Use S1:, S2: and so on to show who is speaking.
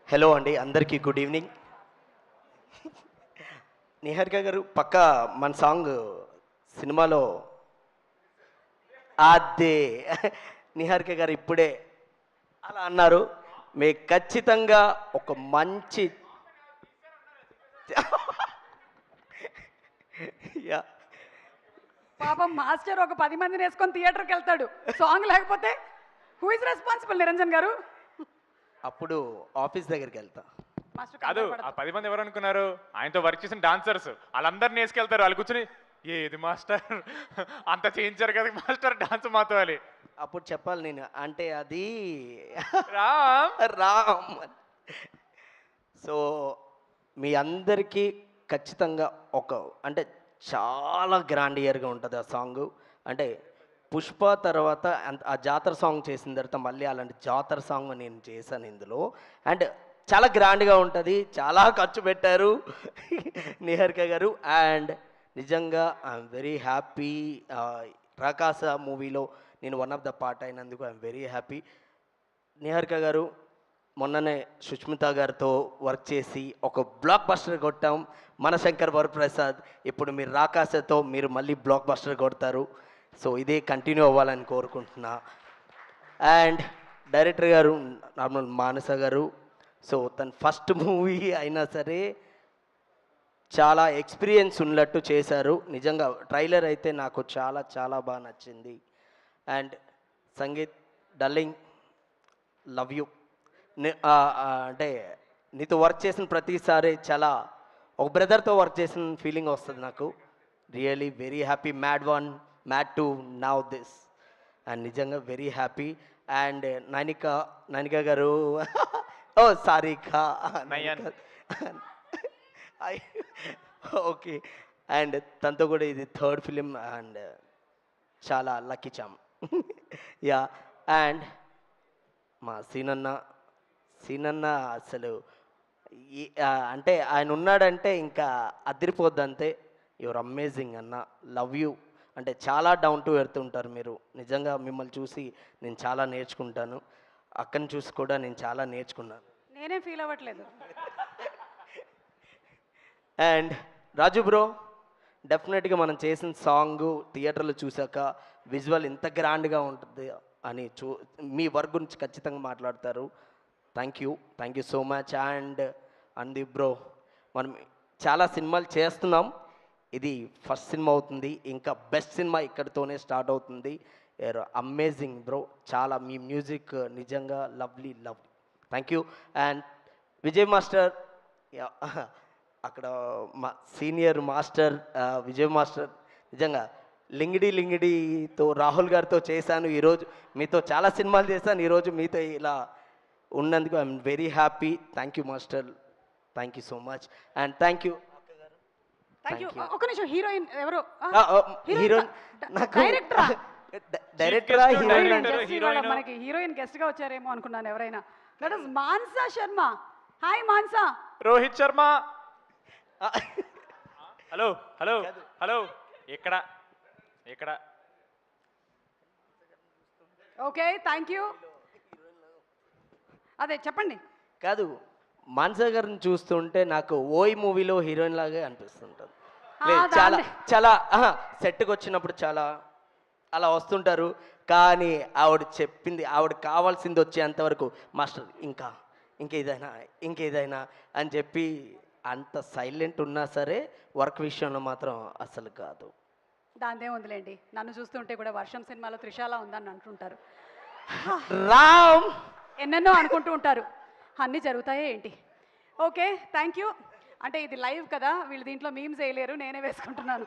S1: Hello అండి, అందరికీ good evening. Niharika గారు పక్క మన సాంగ్ సినిమాలో అదే నిహారిక గారు ఇప్పుడే అలా అన్నారు. మీకు ఖచ్చితంగా ఒక మంచి యా
S2: పాపం మాస్టర్ ఒక 10 మందిని వేసుకొని థియేటర్కి వెళ్తాడు, సాంగ్ లేకపోతే హూ ఇస్ రెస్పాన్సిబుల్ నిరంజన్ గారు?
S1: అప్పుడు ఆఫీస్ దగ్గరికి వెళ్తా.
S2: మాస్టర్
S3: కాదు, ఆ 10 మంది ఎవరు అనుకున్నారు? ఆయనతో వర్క్ చేసిన డాన్సర్స్, వాళ్ళందరినీ వేసుకెళ్తారు. వాళ్ళు కూర్చుని ఏది మాస్టర్ అంత చేయించారు కదా మాస్టర్ డాన్స్ మాతో అని.
S1: అప్పుడు చెప్పాలి నేను, అంటే అది
S3: రామ్
S1: రామ్. సో మీ అందరికీ ఖచ్చితంగా ఒక అంటే చాలా గ్రాండ్ ఇయర్గా ఉంటుంది ఆ సాంగ్. అంటే పుష్ప తర్వాత ఆ జాతర సాంగ్ చేసిన తర్వాత మళ్ళీ అలాంటి జాతర సాంగ్ నేను చేశాను ఇందులో. అండ్ చాలా గ్రాండ్గా ఉంటుంది, చాలా ఖర్చు పెట్టారు నిహారిక గారు. అండ్ నిజంగా ఐఎమ్ వెరీ హ్యాపీ. రాకాస మూవీలో నేను వన్ ఆఫ్ ద పార్ట్ అయినందుకు ఐఎమ్ వెరీ హ్యాపీ. నిహారిక గారు మొన్ననే సుష్మిత గారితో వర్క్ చేసి ఒక బ్లాక్ బస్టర్ కొట్టాం, మనశంకర్ వరప్రసాద్. ఇప్పుడు మీరు రాకాసతో మీరు మళ్ళీ బ్లాక్ బస్టర్ కొడతారు. సో ఇదే కంటిన్యూ అవ్వాలని కోరుకుంటున్నా. అండ్ డైరెక్టర్ గారు నార్మల్ మానస గారు. సో తన ఫస్ట్ మూవీ అయినా సరే చాలా ఎక్స్పీరియన్స్ ఉన్నట్టు చేశారు. నిజంగా ట్రైలర్ అయితే నాకు చాలా చాలా బాగా నచ్చింది. And sangeet డల్లింగ్, love you. అంటే నీతో వర్క్ చేసిన ప్రతిసారి చాలా ఒక బ్రదర్తో వర్క్ చేసిన ఫీలింగ్ వస్తుంది నాకు. Really very happy. Mad 1, mad 2, now this. And నిజంగా వెరీ హ్యాపీ. అండ్ నైనిక గారు ఓ సారిక
S3: నయన్.
S1: ఓకే. అండ్ తనతో కూడా ఇది థర్డ్ ఫిలిం అండ్ చాలా లక్కీ చామ్. యా. అండ్ మా సీనన్న అసలు అంటే ఆయన ఉన్నాడంటే ఇంకా అదిరిపోద్ది అంతే. యువర్ అమేజింగ్ అన్న, లవ్ యూ. అంటే చాలా డౌన్ టు ఎర్త్ ఉంటారు మీరు. నిజంగా మిమ్మల్ని చూసి నేను చాలా నేర్చుకుంటాను. అక్కని చూసి కూడా నేను చాలా నేర్చుకున్నాను.
S2: నేనే ఫీల్ అవ్వట్లేదు.
S1: అండ్ రాజు బ్రో, డెఫినెట్గా మనం చేసిన సాంగ్ థియేటర్లో చూసాక విజువల్ ఇంత గ్రాండ్గా ఉంటుంది అని మీ వర్క్ గురించి ఖచ్చితంగా మాట్లాడతారు. Thank you so much. And అంది బ్రో, మనం చాలా సినిమాలు చేస్తున్నాం, ఇది ఫస్ట్ సినిమా అవుతుంది. ఇంకా బెస్ట్ సినిమా ఇక్కడితోనే స్టార్ట్ అవుతుంది. అమేజింగ్ బ్రో, చాలా మీ మ్యూజిక్ నిజంగా lovely. Thank you. And Vijay master, అక్కడ మా సీనియర్ మాస్టర్ విజయ్ మాస్టర్, నిజంగా లింగిడితో రాహుల్ గారితో చేశాను. ఈరోజు మీతో చాలా సినిమాలు చేశాను, ఈరోజు మీతో ఇలా ఉన్నందుకు I'm very happy. Thank you master, thank you so much. And thank you.
S2: Thank you. ఒక నిమిషం, హీరోయిన్ ఎవరు?
S1: హీరోయిన్ నాకు
S2: డైరెక్టరా?
S1: డైరెక్టరా
S3: హీరోయిన్?
S2: మనకి హీరోయిన్ గెస్ట్ గా వచ్చారేమో అనుకున్నాను ఎవరైనా. That is Mansa Sharma. Hi Mansa.
S3: Rohit Sharma. Hello hello hello, ఇక్కడ ఇక్కడ
S2: ఓకే, థ్యాంక్ యూ. అదే చెప్పండి.
S1: కాదు, మాన్సా గారిని చూస్తుంటే నాకు ఓయ్ మూవీలో హీరోయిన్ లాగే అనిపిస్తుంటుంది. చాలా చాలా సెట్కి వచ్చినప్పుడు చాలా అలా వస్తుంటారు, కానీ ఆవిడ చెప్పింది, ఆవిడ కావాల్సింది వచ్చేంతవరకు మాస్టర్ ఇంకేదైనా అని చెప్పి అంత సైలెంట్ ఉన్నా సరే వర్క్ విషయంలో మాత్రం అసలు కాదు.
S2: దాందే ఉందిలేండి, నన్ను చూస్తుంటే కూడా వర్షం సినిమాలో త్రిషాల ఉందని అంటుంటారు.
S1: రామ్
S2: ఎన్నెన్నో అనుకుంటూ ఉంటారు, అన్నీ జరుగుతాయే ఏంటి. Okay, thank you. అంటే ఇది లైవ్ కదా, వీళ్ళు దీంట్లో మీమ్స్ వేయలేరు, నేనే వేసుకుంటున్నాను.